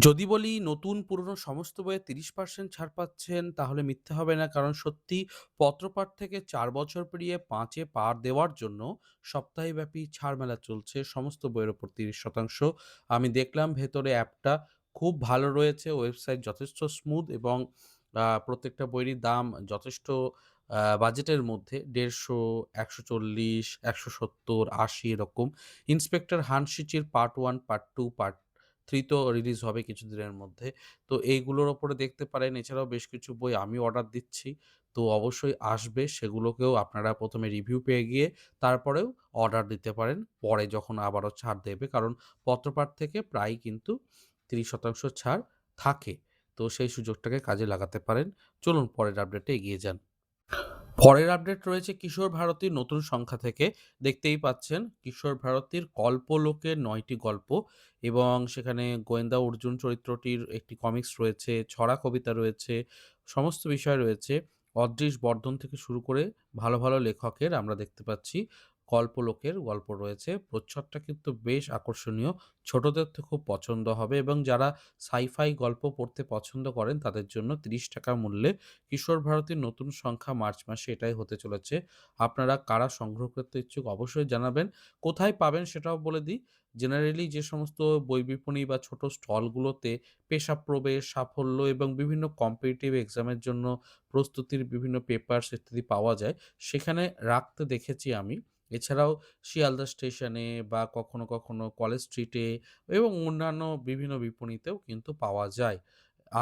যদি বলি নতুন পুরনো সমস্ত বইয়ে ৩০% ছাড় পাচ্ছেন তাহলে মিথ্যে হবে না। কারণ সত্যি পত্রপাঠ থেকে ৪ বছর পেরিয়ে ৫ এ পা দেওয়ার জন্য সপ্তাহব্যাপী ছাড় মেলা চলছে সমস্ত বইয়ের উপর ৩০%। আমি দেখলাম ভেতরে অ্যাপটা খুব ভালো রয়েছে, ওয়েবসাইট যথেষ্ট স্মুথ এবং প্রত্যেকটা বইয়েরই দাম যথেষ্ট বাজেটের মধ্যে ১৫০, ১৪০, ১৭০, ৮০ এরকম। ইন্সপেক্টর হানসিচির পার্ট ১, পার্ট ২, পার্ট ৩ তো রিলিজ হবে কিছুদিনের মধ্যে। তো এইগুলোর ওপরে দেখতে পারেন। এছাড়াও বেশ কিছু বই আমি অর্ডার দিচ্ছি। তো অবশ্যই আসবে। সেগুলোকেও আপনারা ১ম এ রিভিউ পেয়ে গিয়ে তারপরেও অর্ডার দিতে পারেন। পরে যখন আবারও ছাড় দেবে। কারণ পত্রপাঠ থেকে প্রায়ই কিন্তু ৩০% ছাড় থাকে। তো সেই সুযোগটাকে কাজে লাগাতে পারেন। চলুন পরের আপডেটে এগিয়ে যান। পরের আপডেট রয়েছে কিশোর ভারতীর নতুন সংখ্যা থেকে। দেখতেই পাচ্ছেন কিশোর ভারতীর কল্পলোকের ৯ টি গল্প এবং সেখানে গোয়েন্দা অর্জুন চরিত্রটির একটি কমিক্স রয়েছে, ছড়া কবিতা রয়েছে, সমস্ত বিষয় রয়েছে। অদৃশ বর্ধন থেকে শুরু করে ভালো, ভালো লেখকের আমরা দেখতে পাচ্ছি কল্পলোকের গল্প রয়েছে। প্রচ্ছদটা কিন্তু বেশ আকর্ষণীয়। ছোটদের তো খুব পছন্দ হবে এবং যারা সাই-ফাই গল্প পড়তে পছন্দ করেন তাদের জন্য ৳৩০ মূল্যে কিশোর ভারতীর নতুন সংখ্যা মার্চ মাসে এটাই হতে চলেছে। আপনারা কারা সংগ্রহ করতে ইচ্ছুক অবশ্যই জানাবেন। কোথায় পাবেন সেটাও বলে দিই। জেনারেলি যে সমস্ত বই বিপণী বা ছোট স্টলগুলোতে পেশা প্রবেশ, সাফল্য এবং বিভিন্ন কম্পিটিটিভ এক্সামের জন্য প্রস্তুতির বিভিন্ন পেপারস ইত্যাদি পাওয়া যায়, সেখানে রাখতে দেখেছি আমি। এছাড়াও শিয়ালদা স্টেশনে বা কখনো, কখনো কলেজ স্ট্রিটে এবং অন্যান্য বিভিন্ন বিপণীতেও কিন্তু পাওয়া যায়।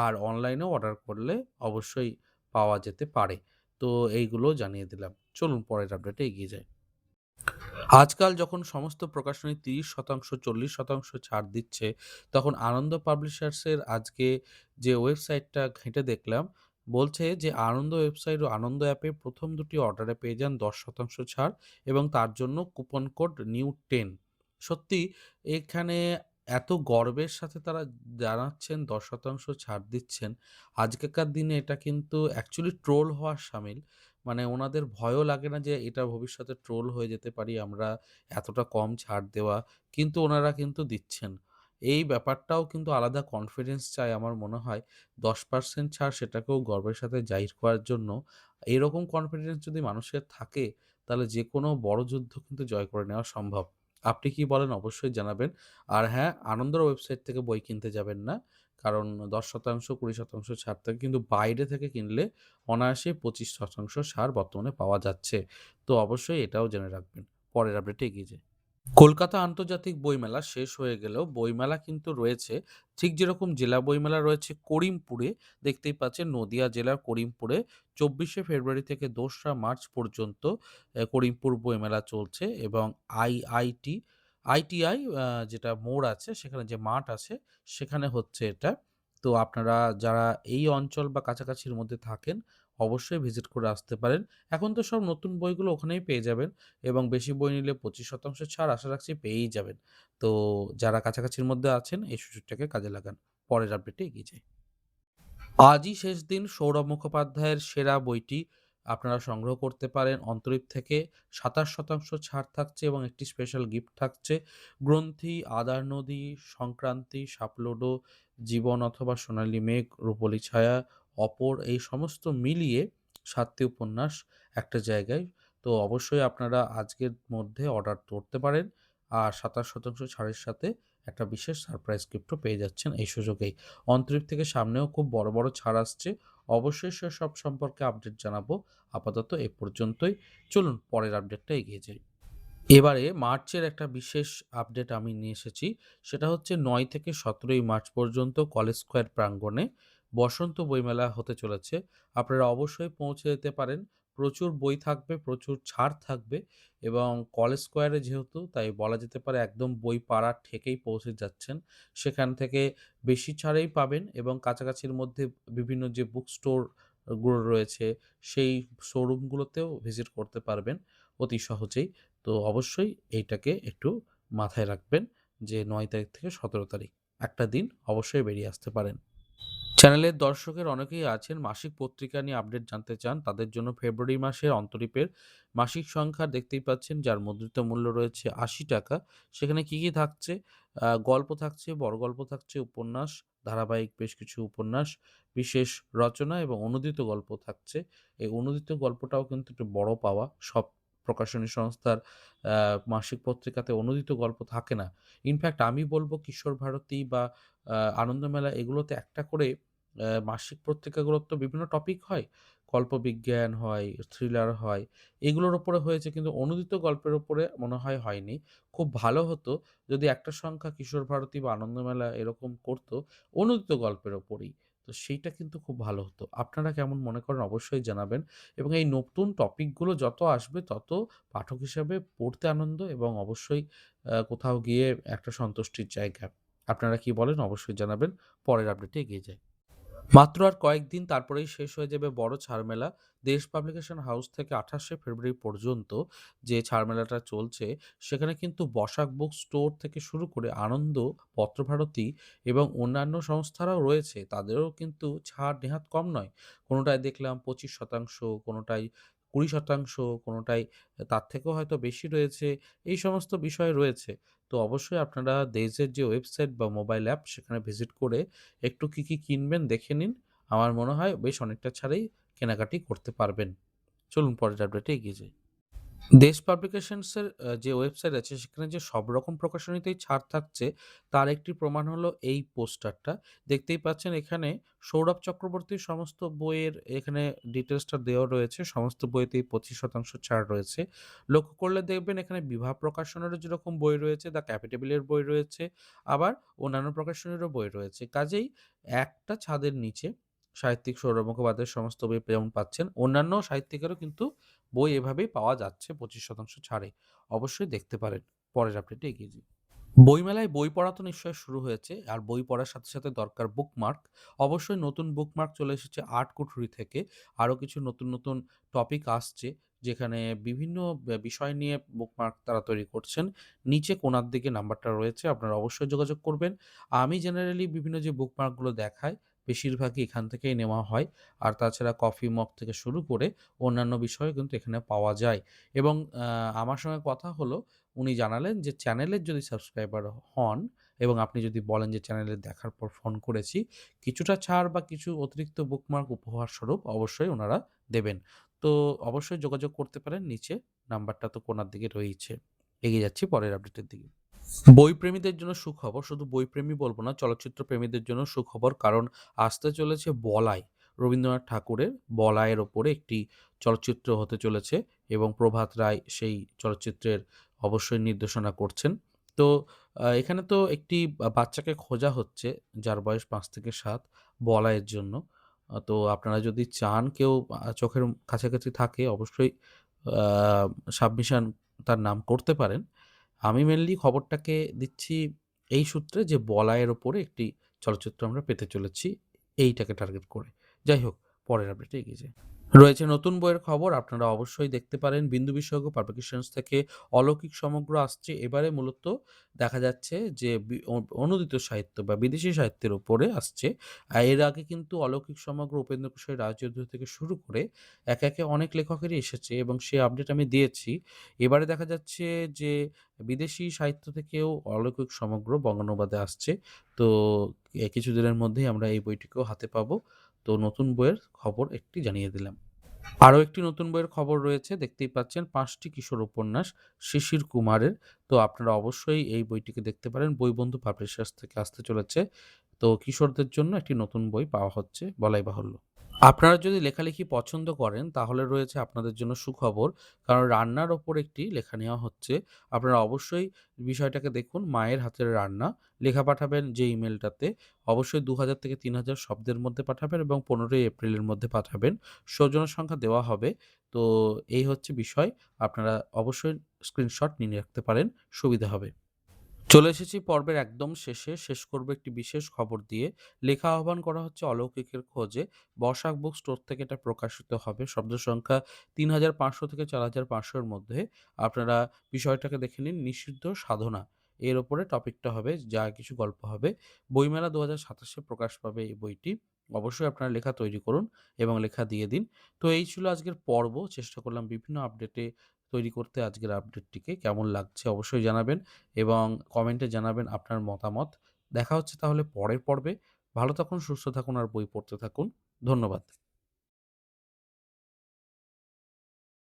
আর অনলাইনেও অর্ডার করলে অবশ্যই পাওয়া যেতে পারে। তো এইগুলো জানিয়ে দিলাম। চলুন পরের আপডেটে এগিয়ে যাই। আজকাল যখন সমস্ত প্রকাশনী ৩০%, ৪০% ছাড় দিচ্ছে, তখন আনন্দ পাবলিশার্সের আজকে যে ওয়েবসাইটটা ঘেঁটে দেখলাম, বলছে যে আনন্দ ওয়েবসাইট ও আনন্দ অ্যাপে ১ম দুটি অর্ডারে পেয়ে যান ১০% ছাড় এবং তার জন্য কুপন কোড নিউ10। সত্যি এখানে এত গর্বের সাথে তারা জানাচ্ছেন ১০% ছাড় দিচ্ছেন। আজকালকার দিনে এটা কিন্তু অ্যাকচুয়ালি ট্রোল হওয়ার শামিল। মানে ওনাদের ভয়ও লাগে না যে এটা ভবিষ্যতে ট্রোল হয়ে যেতে পারি আমরা, এতটা কম ছাড় দেওয়া। কিন্তু ওনারা কিন্তু দিচ্ছেন। এই ব্যাপারটাও কিন্তু আলাদা কনফিডেন্স চায় আমার মনে হয়। ১০% ছাড় সেটাকেও গর্বের সাথে জাহির করার জন্য এরকম কনফিডেন্স যদি মানুষের থাকে তাহলে যেকোনো বড় যুদ্ধ কিন্তু জয় করে নেওয়া সম্ভব। আপনি কি বলেন অবশ্যই জানাবেন। আর হ্যাঁ, আনন্দর ওয়েবসাইট থেকে বই কিনতে যাবেন না। কারণ ১০%, ২০% ছাড় থাকে কিন্তু বাইরে থেকে কিনলে অনায়াসে ২৫% ছাড় বর্তমানে পাওয়া যাচ্ছে। তো অবশ্যই এটাও জেনে রাখবেন। পরের আপডেটে এগিয়ে যাই। কলকাতা আন্তর্জাতিক বইমেলা শেষ হয়ে গেলেও বইমেলা কিন্তু রয়েছে। ঠিক যেরকম জেলা বইমেলা রয়েছে করিমপুরে, দেখতেই পাচ্ছেন নদীয়া জেলার করিমপুরে ২৪শে ফেব্রুয়ারি থেকে ২রা মার্চ পর্যন্ত করিমপুর বইমেলা চলছে এবং আইআইটি আইটিআই যেটা মোড় আছে সেখানে যে মাঠ আছে সেখানে হচ্ছে এটা। তো আপনারা যারা এই অঞ্চল বা কাছাকাছির মধ্যে থাকেন অবশ্যই ভিজিট করে আসতে পারেন। এখন তো সব নতুন বইগুলো ওখানেই পেয়ে যাবেন। এবং বেশি বই নিলে ২৫% ছাড় আশা রাখছি পেয়েই যাবেন। তো যারা কাছাকাছির মধ্যে আছেন এই সুযোগটাকে কাজে লাগান। পরের আপডেটে এগিয়ে যাই। আজই শেষ দিন সৌরভ মুখোপাধ্যায়ের সেরা বইটি আপনারা সংগ্রহ করতে পারেন। অন্তরীপ থেকে ২৭% ছাড় থাকছে এবং একটি স্পেশাল গিফট থাকছে। গ্রন্থি, আদার নদী, সংক্রান্তি, সাপলোডো, জীবন অথবা সোনালী মেঘ, রূপলী ছায়া, অপর এই সমস্ত মিলিয়ে ৭ টি উপন্যাস একটা জায়গায়। তো অবশ্যই আপনারা আজকের মধ্যে অর্ডার করতে পারেন। আর ২৭% ছাড়ের সাথে একটা বিশেষ সারপ্রাইজ গিফটও পেয়ে যাচ্ছেন এই সুযোগেই। অন্তরীপ থেকে সামনেও খুব বড়, বড় ছাড় আসছে। অবশ্যই সেসব সম্পর্কে আপডেট জানাবো। আপাতত এ পর্যন্তই। চলুন পরের আপডেটটা এগিয়ে যাই। এবারে মার্চের একটা বিশেষ আপডেট আমি নিয়ে এসেছি। সেটা হচ্ছে ৯ থেকে ১৭ই মার্চ পর্যন্ত কলেজ স্কোয়ার প্রাঙ্গণে বসন্ত বইমেলা হতে চলেছে। আপনারা অবশ্যই পৌঁছে যেতে পারেন। প্রচুর বই থাকবে, প্রচুর ছাড় থাকবে এবং কলেজ স্কোয়ারে যেহেতু তাই বলা যেতে পারে একদম বই পাড়ার ঠেকেই পৌঁছে যাচ্ছেন। সেখান থেকে বেশি ছাড়েই পাবেন এবং কাছাকাছির মধ্যে বিভিন্ন যে বুক স্টোর গুলো রয়েছে সেই শোরুমগুলোতেও ভিজিট করতে পারবেন অতি সহজেই। তো অবশ্যই এইটাকে একটু মাথায় রাখবেন যে ৯ তারিখ থেকে ১৭ তারিখ একটা দিন অবশ্যই বেরিয়ে আসতে পারেন। চ্যানেলের দর্শকের অনেকেই আছেন মাসিক পত্রিকা নিয়ে আপডেট জানতে চান। তাদের জন্য ফেব্রুয়ারি মাসের অন্তরীপের মাসিক সংখ্যা দেখতেই পাচ্ছেন যার মুদ্রিত মূল্য রয়েছে ৳৮০। সেখানে কি, কি থাকছে? গল্প থাকছে, বড় গল্প থাকছে, উপন্যাস, ধারাবাহিক বেশ কিছু উপন্যাস, বিশেষ রচনা এবং অনূদিত গল্প থাকছে। এই অনূদিত গল্পটাও কিন্তু একটু বড় পাওয়া। সব প্রকাশনী সংস্থার আ মাসিক পত্রিকাতে অনূদিত গল্প থাকে না। ইনফ্যাক্ট আমি বলব কিশোর ভারতী বা আনন্দমেলা এগুলোতে একটা করে মাসিক পত্রিকাগুলোর তো বিভিন্ন টপিক হয়। কল্পবিজ্ঞান হয়, থ্রিলার হয়। এগুলোর উপরে হয়েছে কিন্তু অনূদিত গল্পের উপরে মনে হয় হয়নি। খুব ভালো হতো যদি একটা সংখ্যা কিশোর ভারতী বা আনন্দমেলা এরকম করত অনূদিত গল্পের উপরেই। তো সেইটা কিন্তু খুব ভালো হতো। আপনারা কেমন মনে করেন অবশ্যই জানাবেন এবং এই নতুন টপিকগুলো যত আসবে তত পাঠক হিসাবে পড়তে আনন্দ এবং অবশ্যই কোথাও গিয়ে একটা সন্তুষ্টির জায়গা। আপনারা কি বলেন অবশ্যই জানাবেন। পরের আপডেটে এগিয়ে যাই। মাত্র আর কয়েকদিন তারপরেই শেষ হয়ে যাবে বড় ছাড় মেলা। দেশ পাবলিকেশন হাউস থেকে ২৮শে ফেব্রুয়ারি পর্যন্ত যে ছাড় মেলাটা চলছে, সেখানে কিন্তু বসাক বুক স্টোর থেকে শুরু করে আনন্দ, পত্রভারতী এবং অন্যান্য সংস্থারাও রয়েছে। তাদেরও কিন্তু ছাড় নেহাত কম নয়। কোনোটায় দেখলাম ২৫%, কোনোটায় ২০%, কোনোটায় তার থেকেও হয়তো বেশি রয়েছে। এই সমস্ত বিষয় রয়েছে। তো অবশ্যই আপনারা দেজের যে ওয়েবসাইট বা মোবাইল অ্যাপ সেখানে ভিজিট করে একটু কি, কি কিনবেন দেখে নিন। আমার মনে হয় বেশ অনেকটা ছাড়েই কেনাকাটি করতে পারবেন। চলুন পরের আপডেটে এগিয়ে যাই। দেশ পাবলিকেশনসের যে ওয়েবসাইট আছে সেখানে যে সব রকম প্রকাশনীতেই ছাড় থাকছে তার একটি প্রমাণ হলো এই পোস্টারটা। দেখতেই পাচ্ছেন এখানে সৌরভ চক্রবর্তীর সমস্ত বইয়ের এখানে ডিটেইলসটা দেওয়া রয়েছে। সমস্ত বইতেই ২৫% ছাড় রয়েছে। লক্ষ্য করলে দেখবেন এখানে বিভা প্রকাশনেরও যেরকম বই রয়েছে, দ্য ক্যাপিটেবিলের বই রয়েছে, আবার অন্যান্য প্রকাশনেরও বই রয়েছে। কাজেই একটা ছাদের নিচে সাহিত্যিক সৌরভ মুখোপাধ্যায়ের সমস্ত বই যেমন পাচ্ছেন, অন্যান্য সাহিত্যিকেরও কিন্তু বই এভাবেই পাওয়া যাচ্ছে ২৫% ছাড়ে। অবশ্যই দেখতে পারেন। পরের আপডেটে এগিয়ে যাই। বইমেলায় বই পড়া তো নিশ্চয়ই শুরু হয়েছে। আর বই পড়ার সাথে, সাথে দরকার বুকমার্ক। অবশ্যই নতুন বুকমার্ক চলে এসেছে আর্ট কুঠুরি থেকে। আরো কিছু নতুন, নতুন টপিক আসছে যেখানে বিভিন্ন বিষয় নিয়ে বুকমার্ক তারা তৈরি করছেন। নিচে কোণার দিকে নাম্বারটা রয়েছে। আপনারা অবশ্যই যোগাযোগ করবেন। আমি জেনারেলি বিভিন্ন যে বুকমার্কগুলো দেখাই, বেশিরভাগই এখান থেকেই নেওয়া হয়। আর তাছাড়া কফি মগ থেকে শুরু করে অন্যান্য বিষয়ও কিন্তু এখানে পাওয়া যায়। এবং আমার সঙ্গে কথা হলো উনি জানালেন যে চ্যানেলের যদি সাবস্ক্রাইবার হন এবং আপনি যদি বলেন যে চ্যানেলে দেখার পর ফোন করেছি, কিছুটা ছাড় বা কিছু অতিরিক্ত বুকমার্ক উপহার স্বরূপ অবশ্যই উনারা দেবেন। তো অবশ্যই যোগাযোগ করতে পারেন। নিচে নাম্বারটা তো কোণার দিকে রয়েইছে। এগিয়ে যাচ্ছি পরের আপডেটের দিকে। বইপ্রেমীদের জন্য সুখবর। শুধু বইপ্রেমী বলব না, চলচ্চিত্র প্রেমীদের জন্য সুখবর। কারণ আসতে চলেছে 'বলাই'। রবীন্দ্রনাথ ঠাকুরের 'বলাই'র ওপরে একটি চলচ্চিত্র হতে চলেছে এবং প্রভাত রায় সেই চলচ্চিত্রের অবশ্যই নির্দেশনা করছেন। তো এখানে তো একটি বাচ্চাকে খোঁজা হচ্ছে যার বয়স ৫ থেকে ৭ বলাইয়ের জন্য। তো আপনারা যদি চান কেউ চোখের কাছাকাছি থাকে অবশ্যই আ সাবমিশন তার নাম করতে পারেন। আমি মেইনলি খবরটাকে দিচ্ছি এই সূত্রে যে বলাইয়ের ওপরে একটি চলচ্চিত্র আমরা পেতে চলেছি এইটাকে টার্গেট করে। যাই হোক, পরের আপডেটে এগিয়ে যাই। রয়েছে নতুন বইয়ের খবর আপনারা অবশ্যই দেখতে পারেন। বিন্দু বিসর্গ পাবলিকেশনস থেকে অলৌকিক সমগ্র আসছে। এবারে মূলত দেখা যাচ্ছে যে অনূদিত সাহিত্য বা বিদেশি সাহিত্যের উপরে আসছে। এর আগে কিন্তু অলৌকিক সমগ্র উপেন্দ্র কিশোর রায়চৌধুরী থেকে শুরু করে একে, একে অনেক লেখকেরই এসেছে এবং সে আপডেট আমি দিয়েছি। এবারে দেখা যাচ্ছে যে বিদেশি সাহিত্য থেকেও অলৌকিক সমগ্র বঙ্গানুবাদে আসছে। তো কিছুদিনের মধ্যেই আমরা এই বইটিকেও হাতে পাবো। তো নতুন বইয়ের খবর একটি জানিয়ে দিলাম। আরো একটি নতুন বইয়ের খবর রয়েছে। দেখতেই পাচ্ছেন ৫ টি কিশোর উপন্যাস শিশির কুমারের। তো আপনারা অবশ্যই এই বইটিকে দেখতে পারেন। বইবন্ধু পাবলিশার্স থেকে আসতে চলেছে। তো কিশোরদের জন্য একটি নতুন বই পাওয়া হচ্ছে বলাই বাহুল্য। আপনারা যদি লেখালেখি পছন্দ করেন তাহলে রয়েছে আপনাদের জন্য সুখবর। কারণ রান্নার ওপর একটি লেখা নেওয়া হচ্ছে। আপনারা অবশ্যই বিষয়টাকে দেখুন মায়ের হাতের রান্না। লেখা পাঠাবেন যে ইমেইলটাতে অবশ্যই ২০০০ থেকে ৩০০০ শব্দের মধ্যে পাঠাবেন এবং ১৫ই এপ্রিলের মধ্যে পাঠাবেন। সৌজন্য সংখ্যা দেওয়া হবে। তো এই হচ্ছে বিষয়। আপনারা অবশ্যই স্ক্রিনশট নিয়ে রাখতে পারেন, সুবিধা হবে। চলে এসেছি পর্বের একদম শেষে। শেষ করব একটি বিশেষ খবর দিয়ে। লেখা আহ্বান করা হচ্ছে অলৌকিকের খোঁজে। বসাক বুক স্টোর থেকে এটা প্রকাশিত হবে। শব্দ সংখ্যা ৩৫০০ থেকে ৪৫০০ এর মধ্যে। আপনারা বিষয়টাকে দেখে নিন। নিষিদ্ধ সাধনা। এর উপরে টপিকটা হবে, যা কিছু গল্প হবে। বইমেলা ২০২৭ এ প্রকাশ পাবে এই বইটি। অবশ্যই আপনারা লেখা তৈরি করুন এবং লেখা দিয়ে দিন। তো এই ছিল আজকের পর্ব। চেষ্টা করলাম বিভিন্ন আপডেটে তৈরি করতে আজকের আপডেটটিকে। কেমন লাগছে অবশ্যই জানাবেন এবং কমেন্টে জানাবেন আপনার মতামত। দেখা হচ্ছে তাহলে পরের পর্বে। ভালো থাকুন, সুস্থ থাকুন আর বই পড়তে থাকুন। ধন্যবাদ।